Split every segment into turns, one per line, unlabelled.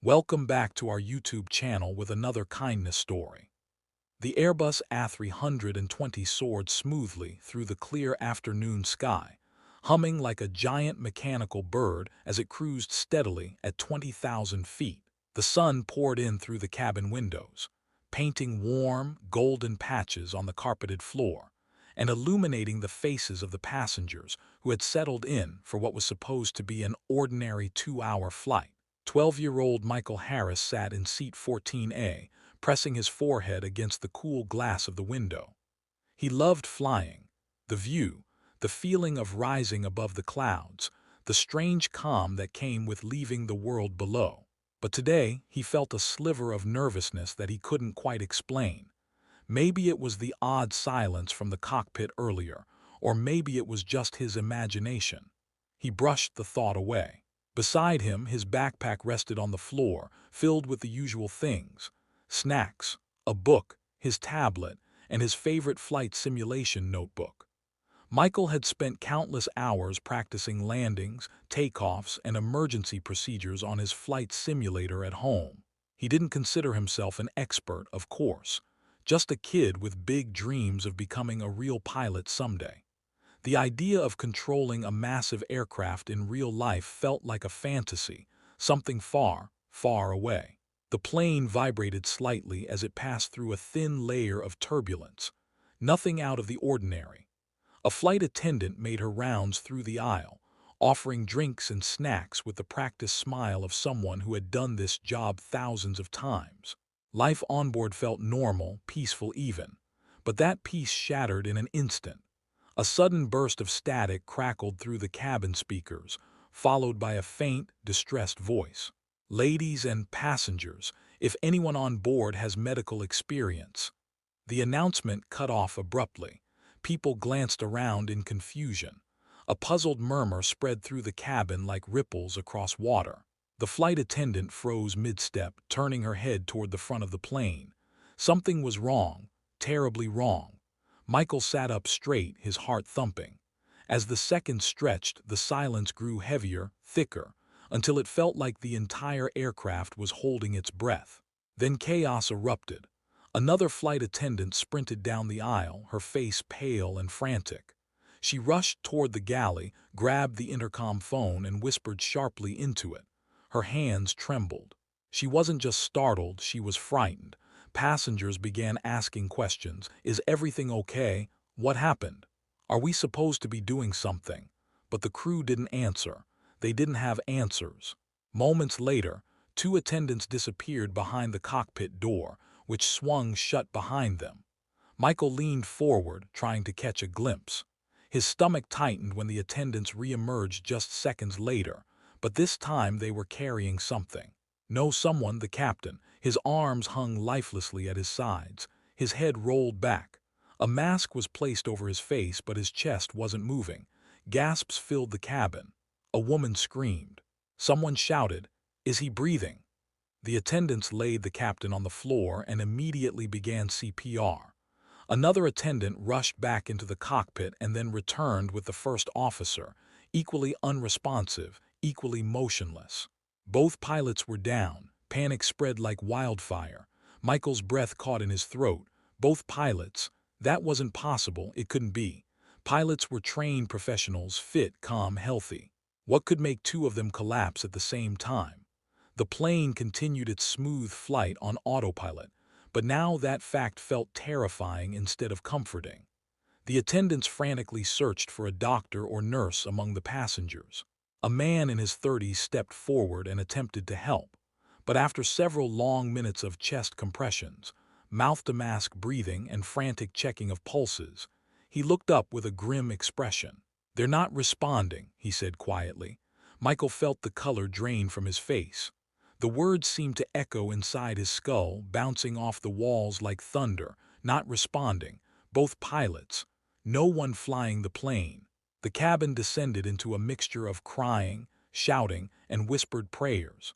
Welcome back to our YouTube channel with another kindness story. The Airbus A320 soared smoothly through the clear afternoon sky, humming like a giant mechanical bird as it cruised steadily at 20,000 feet. The sun poured in through the cabin windows, painting warm, golden patches on the carpeted floor, and illuminating the faces of the passengers who had settled in for what was supposed to be an ordinary 2-hour flight. 12-year-old Michael Harris sat in seat 14A, pressing his forehead against the cool glass of the window. He loved flying, the view, the feeling of rising above the clouds, the strange calm that came with leaving the world below. But today he felt a sliver of nervousness that he couldn't quite explain. Maybe it was the odd silence from the cockpit earlier, or maybe it was just his imagination. He brushed the thought away. Beside him, his backpack rested on the floor, filled with the usual things: snacks, a book, his tablet, and his favorite flight simulation notebook. Michael had spent countless hours practicing landings, takeoffs, and emergency procedures on his flight simulator at home. He didn't consider himself an expert, of course, just a kid with big dreams of becoming a real pilot someday. The idea of controlling a massive aircraft in real life felt like a fantasy, something far, far away. The plane vibrated slightly as it passed through a thin layer of turbulence. Nothing out of the ordinary. A flight attendant made her rounds through the aisle, offering drinks and snacks with the practiced smile of someone who had done this job thousands of times. Life on board felt normal, peaceful even. But that peace shattered in an instant. A sudden burst of static crackled through the cabin speakers, followed by a faint, distressed voice. "Ladies and passengers, if anyone on board has medical experience." The announcement cut off abruptly. People glanced around in confusion. A puzzled murmur spread through the cabin like ripples across water. The flight attendant froze mid-step, turning her head toward the front of the plane. Something was wrong, terribly wrong. Michael sat up straight, his heart thumping. As the seconds stretched, the silence grew heavier, thicker, until it felt like the entire aircraft was holding its breath. Then chaos erupted. Another flight attendant sprinted down the aisle, her face pale and frantic. She rushed toward the galley, grabbed the intercom phone, and whispered sharply into it. Her hands trembled. She wasn't just startled, she was frightened. Passengers began asking questions. Is everything okay? What happened? Are we supposed to be doing something? But the crew didn't answer. They didn't have answers. Moments later, two attendants disappeared behind the cockpit door, which swung shut behind them. Michael leaned forward, trying to catch a glimpse. His stomach tightened when the attendants re-emerged just seconds later, but this time they were carrying something. No, someone, the captain. His arms hung lifelessly at his sides. His head rolled back. A mask was placed over his face, but his chest wasn't moving. Gasps filled the cabin. A woman screamed. Someone shouted, "Is he breathing?" The attendants laid the captain on the floor and immediately began CPR. Another attendant rushed back into the cockpit and then returned with the first officer, equally unresponsive, equally motionless. Both pilots were down. Panic spread like wildfire. Michael's breath caught in his throat. Both pilots. That wasn't possible. It couldn't be. Pilots were trained professionals, fit, calm, healthy. What could make two of them collapse at the same time? The plane continued its smooth flight on autopilot, but now that fact felt terrifying instead of comforting. The attendants frantically searched for a doctor or nurse among the passengers. A man in his 30s stepped forward and attempted to help, but after several long minutes of chest compressions, mouth-to-mask breathing, and frantic checking of pulses, he looked up with a grim expression. "They're not responding," he said quietly. Michael felt the color drain from his face. The words seemed to echo inside his skull, bouncing off the walls like thunder. Not responding. Both pilots. No one flying the plane. The cabin descended into a mixture of crying, shouting, and whispered prayers.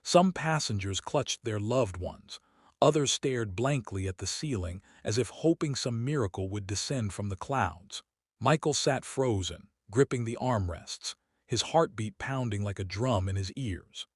Some passengers clutched their loved ones. Others stared blankly at the ceiling as if hoping some miracle would descend from the clouds. Michael sat frozen, gripping the armrests, his heartbeat pounding like a drum in his ears.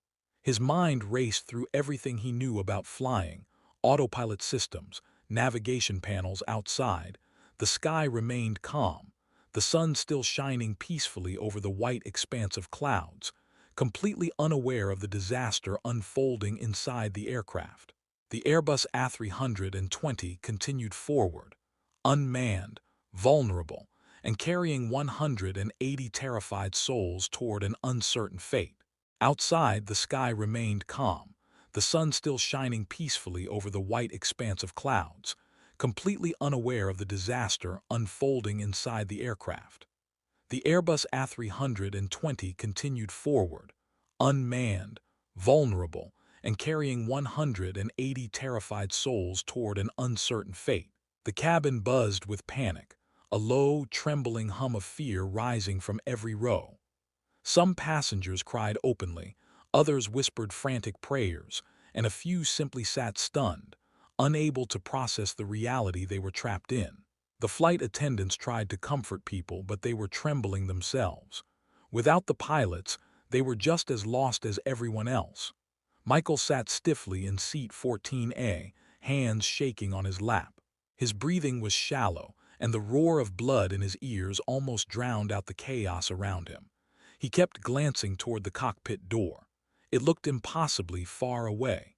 His mind raced through everything he knew about flying: autopilot systems, navigation panels outside. The sky remained calm, the sun still shining peacefully over the white expanse of clouds, completely unaware of the disaster unfolding inside the aircraft. The Airbus A320 continued forward, unmanned, vulnerable, and carrying 180 terrified souls toward an uncertain fate. Outside, the sky remained calm, the sun still shining peacefully over the white expanse of clouds, completely unaware of the disaster unfolding inside the aircraft. The Airbus A320 continued forward, unmanned, vulnerable, and carrying 180 terrified souls toward an uncertain fate. The cabin buzzed with panic, a low, trembling hum of fear rising from every row. Some passengers cried openly, others whispered frantic prayers, and a few simply sat stunned, unable to process the reality they were trapped in. The flight attendants tried to comfort people, but they were trembling themselves. Without the pilots, they were just as lost as everyone else. Michael sat stiffly in seat 14A, hands shaking on his lap. His breathing was shallow, and the roar of blood in his ears almost drowned out the chaos around him. He kept glancing toward the cockpit door. It looked impossibly far away.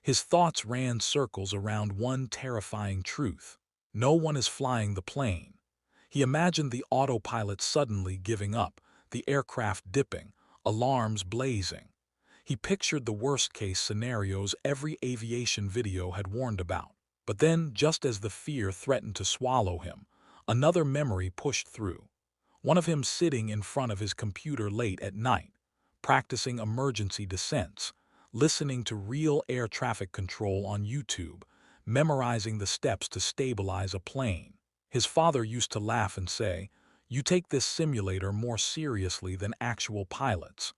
His thoughts ran circles around one terrifying truth: no one is flying the plane. He imagined the autopilot suddenly giving up, the aircraft dipping, alarms blazing. He pictured the worst-case scenarios every aviation video had warned about. But then, just as the fear threatened to swallow him, another memory pushed through. One of him sitting in front of his computer late at night, practicing emergency descents, listening to real air traffic control on YouTube, memorizing the steps to stabilize a plane. His father used to laugh and say, "You take this simulator more seriously than actual pilots."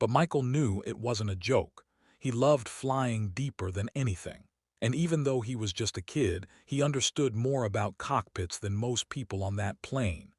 But Michael knew it wasn't a joke. He loved flying deeper than anything. And even though he was just a kid, he understood more about cockpits than most people on that plane.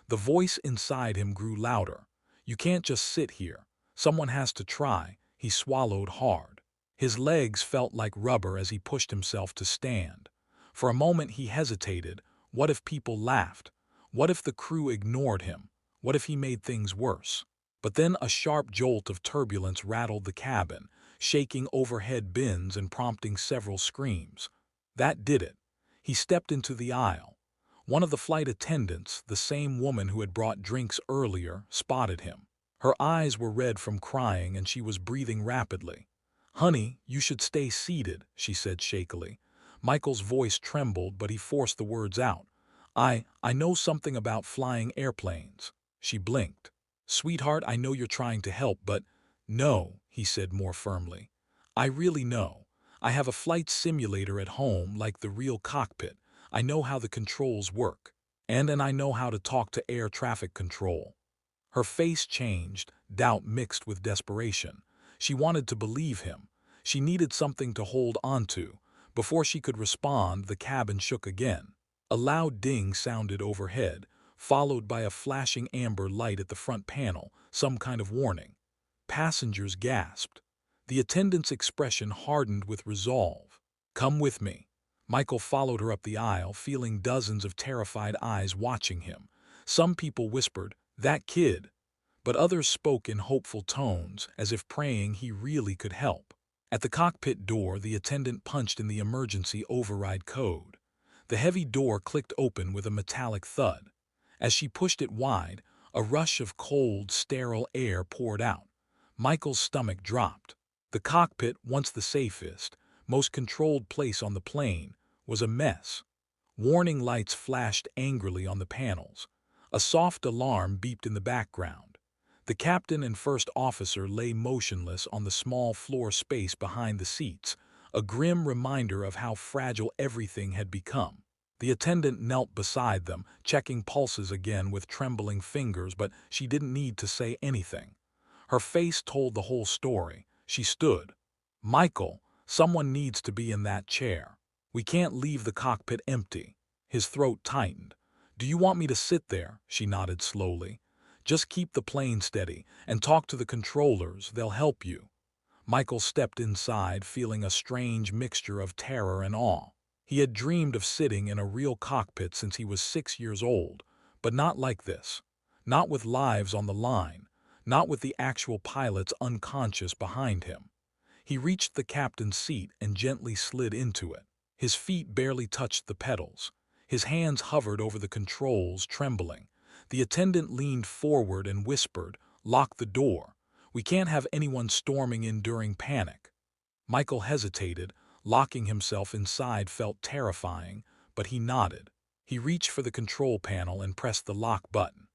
The voice inside him grew louder. "You can't just sit here. Someone has to try." He swallowed hard. His legs felt like rubber as he pushed himself to stand. For a moment he hesitated. What if people laughed? What if the crew ignored him? What if he made things worse? But then a sharp jolt of turbulence rattled the cabin, shaking overhead bins and prompting several screams. That did it. He stepped into the aisle. One of the flight attendants, the same woman who had brought drinks earlier, spotted him. Her eyes were red from crying and she was breathing rapidly. "Honey, you should stay seated," she said shakily. Michael's voice trembled, but he forced the words out. I know something about flying airplanes." She blinked. "Sweetheart, I know you're trying to help, but—" "No," he said more firmly. "I really know. I have a flight simulator at home, like the real cockpit. I know how the controls work. And I know how to talk to air traffic control." Her face changed, doubt mixed with desperation. She wanted to believe him. She needed something to hold onto. Before she could respond, the cabin shook again. A loud ding sounded overhead, followed by a flashing amber light at the front panel, some kind of warning. Passengers gasped. The attendant's expression hardened with resolve. "Come with me." Michael followed her up the aisle, feeling dozens of terrified eyes watching him. Some people whispered, "That kid." But others spoke in hopeful tones, as if praying he really could help. At the cockpit door, the attendant punched in the emergency override code. The heavy door clicked open with a metallic thud. As she pushed it wide, a rush of cold, sterile air poured out. Michael's stomach dropped. The cockpit, once the safest, most controlled place on the plane, was a mess. Warning lights flashed angrily on the panels. A soft alarm beeped in the background. The captain and first officer lay motionless on the small floor space behind the seats, a grim reminder of how fragile everything had become. The attendant knelt beside them, checking pulses again with trembling fingers, but she didn't need to say anything. Her face told the whole story. She stood. "Michael, someone needs to be in that chair. We can't leave the cockpit empty." His throat tightened. "Do you want me to sit there?" She nodded slowly. "Just keep the plane steady and talk to the controllers. They'll help you." Michael stepped inside, feeling a strange mixture of terror and awe. He had dreamed of sitting in a real cockpit since he was 6 years old, but not like this. Not with lives on the line, not with the actual pilots unconscious behind him. He reached the captain's seat and gently slid into it. His feet barely touched the pedals. His hands hovered over the controls, trembling. The attendant leaned forward and whispered, "Lock the door. We can't have anyone storming in during panic." Michael hesitated. Locking himself inside felt terrifying, but he nodded. He reached for the control panel and pressed the lock button.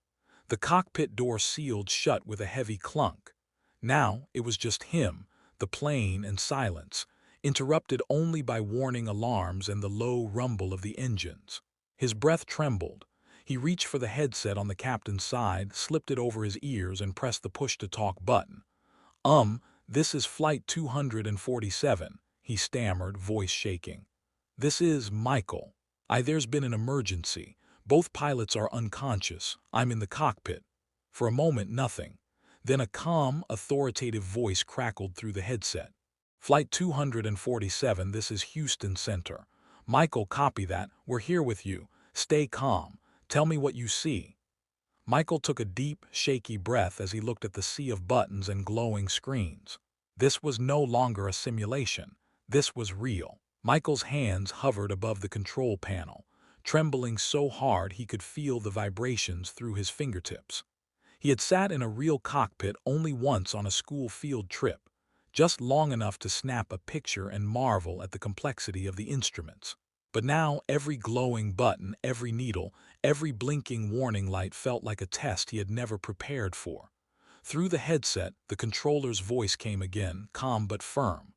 The cockpit door sealed shut with a heavy clunk. Now it was just him, the plane, and silence, interrupted only by warning alarms and the low rumble of the engines. His breath trembled. He reached for the headset on the captain's side, slipped it over his ears, and pressed the push-to-talk button. This is Flight 247, he stammered, voice shaking. "This is Michael. There's been an emergency. Both pilots are unconscious. I'm in the cockpit." For a moment, nothing. Then a calm, authoritative voice crackled through the headset. "Flight 247, this is Houston Center. Michael, copy that. We're here with you. Stay calm. Tell me what you see." Michael took a deep, shaky breath as he looked at the sea of buttons and glowing screens. This was no longer a simulation. This was real. Michael's hands hovered above the control panel, trembling so hard he could feel the vibrations through his fingertips. He had sat in a real cockpit only once on a school field trip, just long enough to snap a picture and marvel at the complexity of the instruments. But now every glowing button, every needle, every blinking warning light felt like a test he had never prepared for. Through the headset, the controller's voice came again, calm but firm.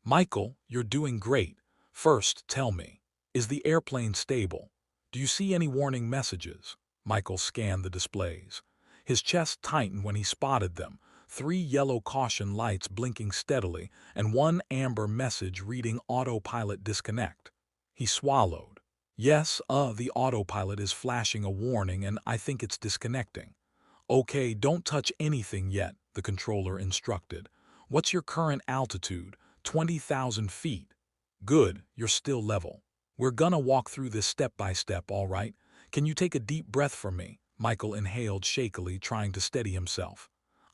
"Michael, you're doing great. First, tell me, is the airplane stable? Do you see any warning messages?" Michael scanned the displays. His chest tightened when he spotted them, 3 yellow caution lights blinking steadily and 1 amber message reading "Autopilot disconnect." He swallowed. "Yes, the autopilot is flashing a warning and I think it's disconnecting." "Okay, don't touch anything yet," the controller instructed. "What's your current altitude?" 20,000 feet. "Good, you're still level. We're gonna walk through this step by step, all right? Can you take a deep breath for me?" Michael inhaled shakily, trying to steady himself.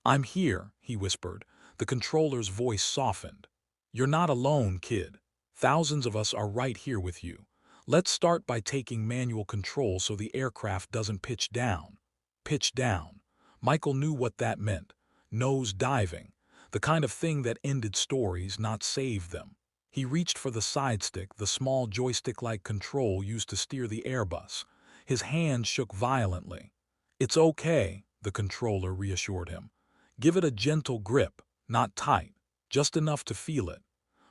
"I'm here," he whispered. The controller's voice softened. "You're not alone, kid. Thousands of us are right here with you. Let's start by taking manual control so the aircraft doesn't pitch down." Pitch down. Michael knew what that meant. Nose diving. The kind of thing that ended stories, not saved them. He reached for the side stick, the small joystick-like control used to steer the Airbus. His hand shook violently. "It's okay," the controller reassured him. "Give it a gentle grip, not tight, just enough to feel it."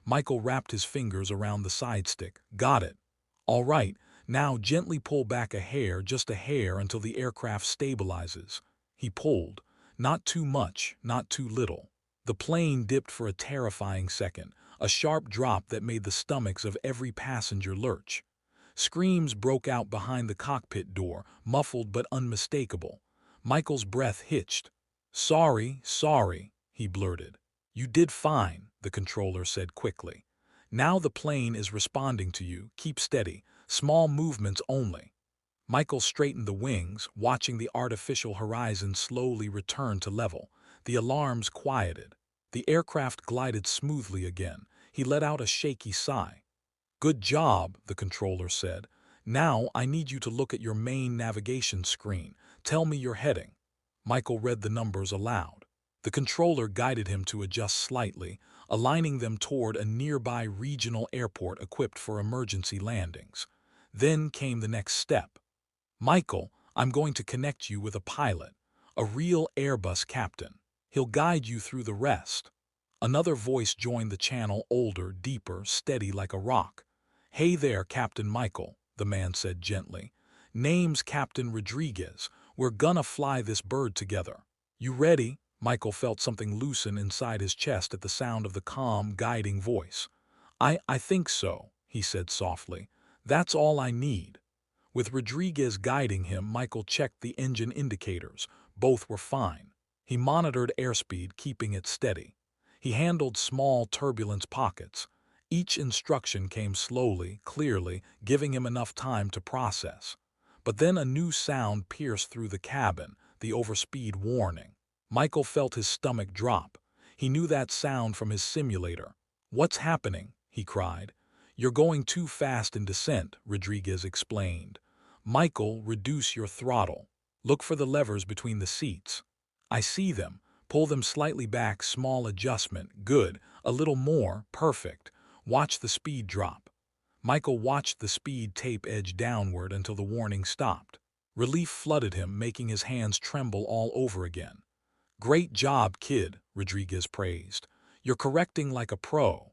Michael wrapped his fingers around the side stick. "Got it. All right, now gently pull back a hair, just a hair, until the aircraft stabilizes." He pulled. Not too much, not too little. The plane dipped for a terrifying second, a sharp drop that made the stomachs of every passenger lurch. Screams broke out behind the cockpit door, muffled but unmistakable. Michael's breath hitched. "Sorry, sorry," he blurted. "You did fine," the controller said quickly. "Now the plane is responding to you. Keep steady. Small movements only." Michael straightened the wings, watching the artificial horizon slowly return to level. The alarms quieted. The aircraft glided smoothly again. He let out a shaky sigh. "Good job," the controller said. "Now I need you to look at your main navigation screen. Tell me your heading." Michael read the numbers aloud. The controller guided him to adjust slightly, aligning them toward a nearby regional airport equipped for emergency landings. Then came the next step. "Michael, I'm going to connect you with a pilot, a real Airbus captain. He'll guide you through the rest." Another voice joined the channel, older, deeper, steady like a rock. "Hey there, Captain Michael," the man said gently. "Name's Captain Rodriguez. We're gonna fly this bird together. You ready?" Michael felt something loosen inside his chest at the sound of the calm, guiding voice. I think so," he said softly. "That's all I need." With Rodriguez guiding him, Michael checked the engine indicators. Both were fine. He monitored airspeed, keeping it steady. He handled small turbulence pockets. Each instruction came slowly, clearly, giving him enough time to process. But then a new sound pierced through the cabin, the overspeed warning. Michael felt his stomach drop. He knew that sound from his simulator. "What's happening?" he cried. "You're going too fast in descent," Rodriguez explained. "Michael, reduce your throttle. Look for the levers between the seats." "I see them. Pull them slightly back, small adjustment. Good. A little more. Perfect. Watch the speed drop." Michael watched the speed tape edge downward until the warning stopped. Relief flooded him, making his hands tremble all over again. "Great job, kid," Rodriguez praised. "You're correcting like a pro."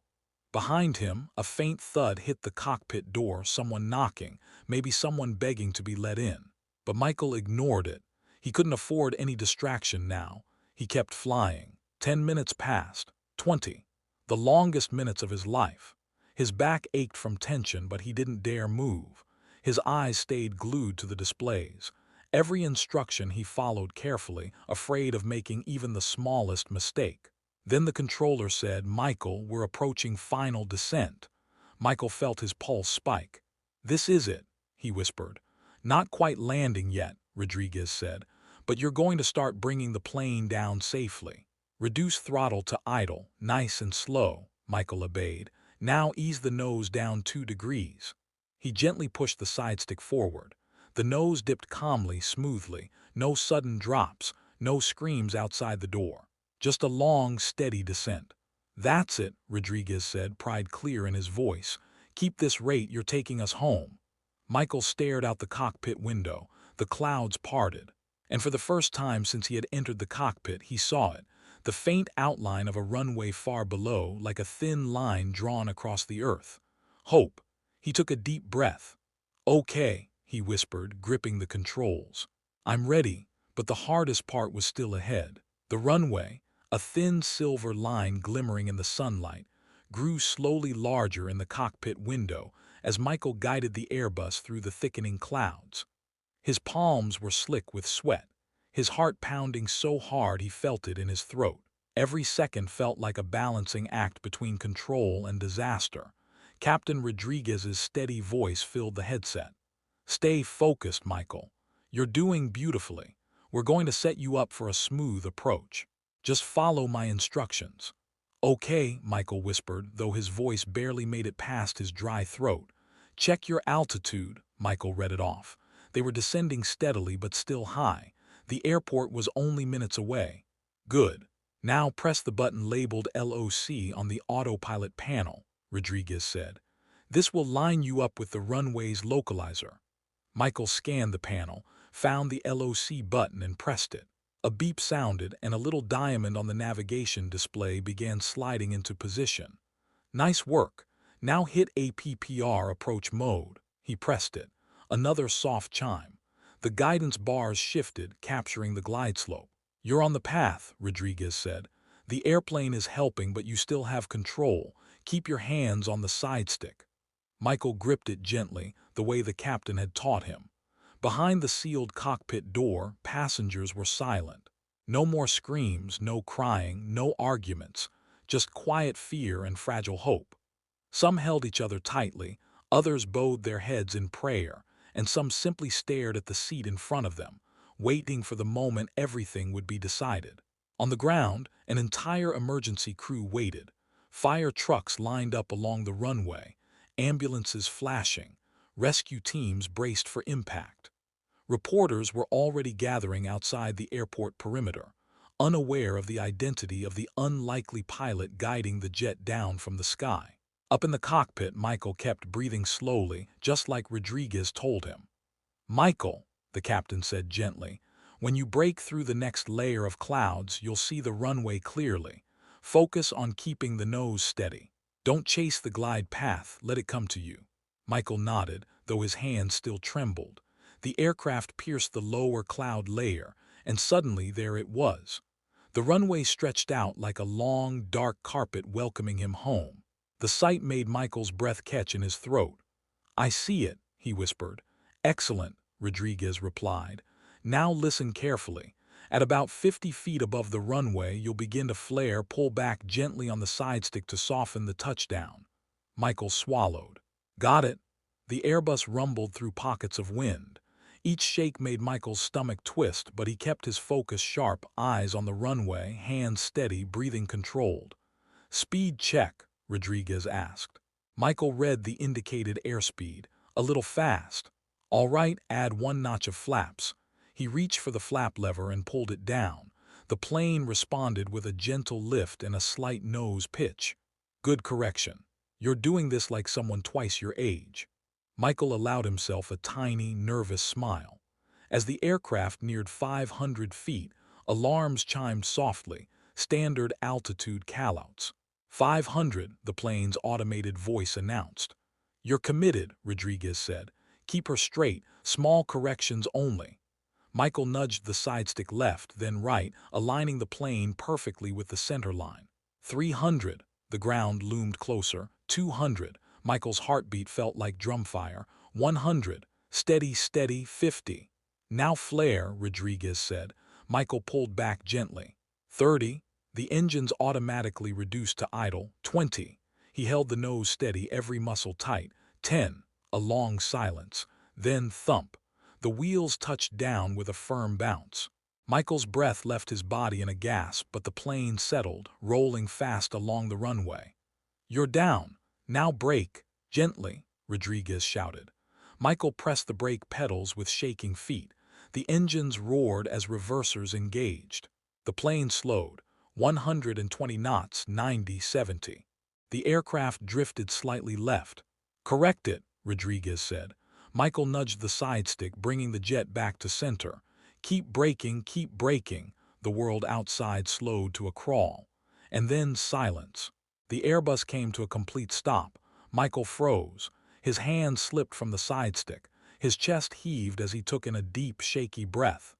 Behind him, a faint thud hit the cockpit door, someone knocking, maybe someone begging to be let in. But Michael ignored it. He couldn't afford any distraction now. He kept flying. 10 minutes passed. 20. The longest minutes of his life. His back ached from tension, but he didn't dare move. His eyes stayed glued to the displays. Every instruction he followed carefully, afraid of making even the smallest mistake. Then the controller said, "Michael, we're approaching final descent." Michael felt his pulse spike. "This is it," he whispered. "Not quite landing yet," Rodriguez said, "but you're going to start bringing the plane down safely." "Reduce throttle to idle, nice and slow," Michael obeyed. "Now ease the nose down 2 degrees." He gently pushed the side stick forward. The nose dipped calmly, smoothly. No sudden drops, no screams outside the door. Just a long, steady descent. "That's it," Rodriguez said, pride clear in his voice. "Keep this rate, you're taking us home." Michael stared out the cockpit window. The clouds parted. And for the first time since he had entered the cockpit, he saw it. The faint outline of a runway far below, like a thin line drawn across the earth. Hope. He took a deep breath. "Okay," he whispered, gripping the controls. "I'm ready," but the hardest part was still ahead. The runway, a thin silver line glimmering in the sunlight, grew slowly larger in the cockpit window as Michael guided the Airbus through the thickening clouds. His palms were slick with sweat, his heart pounding so hard he felt it in his throat. Every second felt like a balancing act between control and disaster. Captain Rodriguez's steady voice filled the headset. "Stay focused, Michael. You're doing beautifully. We're going to set you up for a smooth approach. Just follow my instructions." "Okay," Michael whispered, though his voice barely made it past his dry throat. "Check your altitude," Michael read it off. They were descending steadily but still high. The airport was only minutes away. "Good. Now press the button labeled LOC on the autopilot panel," Rodriguez said. "This will line you up with the runway's localizer." Michael scanned the panel, found the LOC button and pressed it. A beep sounded and a little diamond on the navigation display began sliding into position. "Nice work. Now hit APPR approach mode." He pressed it. Another soft chime. The guidance bars shifted, capturing the glide slope. "You're on the path," Rodriguez said. "The airplane is helping, but you still have control. Keep your hands on the side stick." Michael gripped it gently, the way the captain had taught him. Behind the sealed cockpit door, passengers were silent. No more screams, no crying, no arguments, just quiet fear and fragile hope. Some held each other tightly, others bowed their heads in prayer, and some simply stared at the seat in front of them, waiting for the moment everything would be decided. On the ground, an entire emergency crew waited. Fire trucks lined up along the runway, ambulances flashing, rescue teams braced for impact. Reporters were already gathering outside the airport perimeter, unaware of the identity of the unlikely pilot guiding the jet down from the sky. Up in the cockpit, Michael kept breathing slowly, just like Rodriguez told him. "Michael," the captain said gently, "when you break through the next layer of clouds, you'll see the runway clearly. Focus on keeping the nose steady. Don't chase the glide path, let it come to you." Michael nodded, though his hand still trembled. The aircraft pierced the lower cloud layer, and suddenly there it was. The runway stretched out like a long, dark carpet welcoming him home. The sight made Michael's breath catch in his throat. "I see it," he whispered. "Excellent," Rodriguez replied. "Now listen carefully. At about 50 feet above the runway, you'll begin to flare. Pull back gently on the side stick to soften the touchdown. Michael swallowed. Got it. The Airbus rumbled through pockets of wind. Each shake made Michael's stomach twist, but he kept his focus sharp, eyes on the runway, hands steady, breathing controlled. Speed check, Rodriguez asked. Michael read the indicated airspeed. A little fast. All right, add 1 notch of flaps. He reached for the flap lever and pulled it down. The plane responded with a gentle lift and a slight nose pitch. Good correction. You're doing this like someone twice your age. Michael allowed himself a tiny, nervous smile. As the aircraft neared 500 feet, alarms chimed softly, standard altitude callouts. 500, the plane's automated voice announced. You're committed, Rodriguez said. Keep her straight, small corrections only. Michael nudged the side stick left, then right, aligning the plane perfectly with the center line. 300, the ground loomed closer. 200, Michael's heartbeat felt like drumfire. 100, steady, steady. 50. Now flare, Rodriguez said. Michael pulled back gently. 30, the engines automatically reduced to idle. 20, he held the nose steady, every muscle tight. 10, a long silence. Then thump. The wheels touched down with a firm bounce. Michael's breath left his body in a gasp, but the plane settled, rolling fast along the runway. You're down. Now brake. Gently, Rodriguez shouted. Michael pressed the brake pedals with shaking feet. The engines roared as reversers engaged. The plane slowed. 120 knots, 90-70. The aircraft drifted slightly left. Correct it, Rodriguez said. Michael nudged the side stick, bringing the jet back to center. Keep braking, keep braking. The world outside slowed to a crawl. And then silence. The Airbus came to a complete stop. Michael froze. His hand slipped from the side stick. His chest heaved as he took in a deep, shaky breath.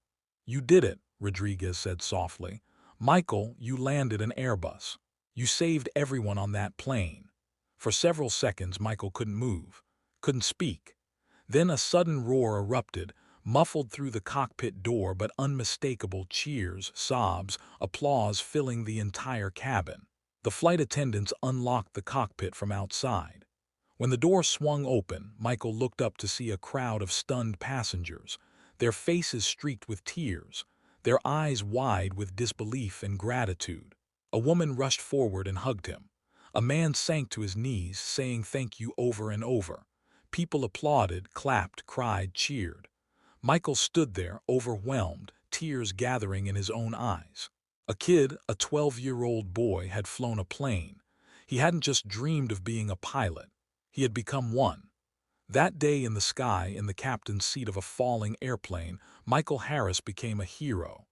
You did it, Rodriguez said softly. Michael, you landed an Airbus. You saved everyone on that plane. For several seconds, Michael couldn't move, couldn't speak. Then a sudden roar erupted, muffled through the cockpit door, but unmistakable. Cheers, sobs, applause filling the entire cabin. The flight attendants unlocked the cockpit from outside. When the door swung open, Michael looked up to see a crowd of stunned passengers, their faces streaked with tears, their eyes wide with disbelief and gratitude. A woman rushed forward and hugged him. A man sank to his knees, saying thank you over and over. People applauded, clapped, cried, cheered. Michael stood there, overwhelmed, tears gathering in his own eyes. A kid, a 12-year-old boy, had flown a plane. He hadn't just dreamed of being a pilot. He had become one. That day in the sky, in the captain's seat of a falling airplane, Michael Harris became a hero.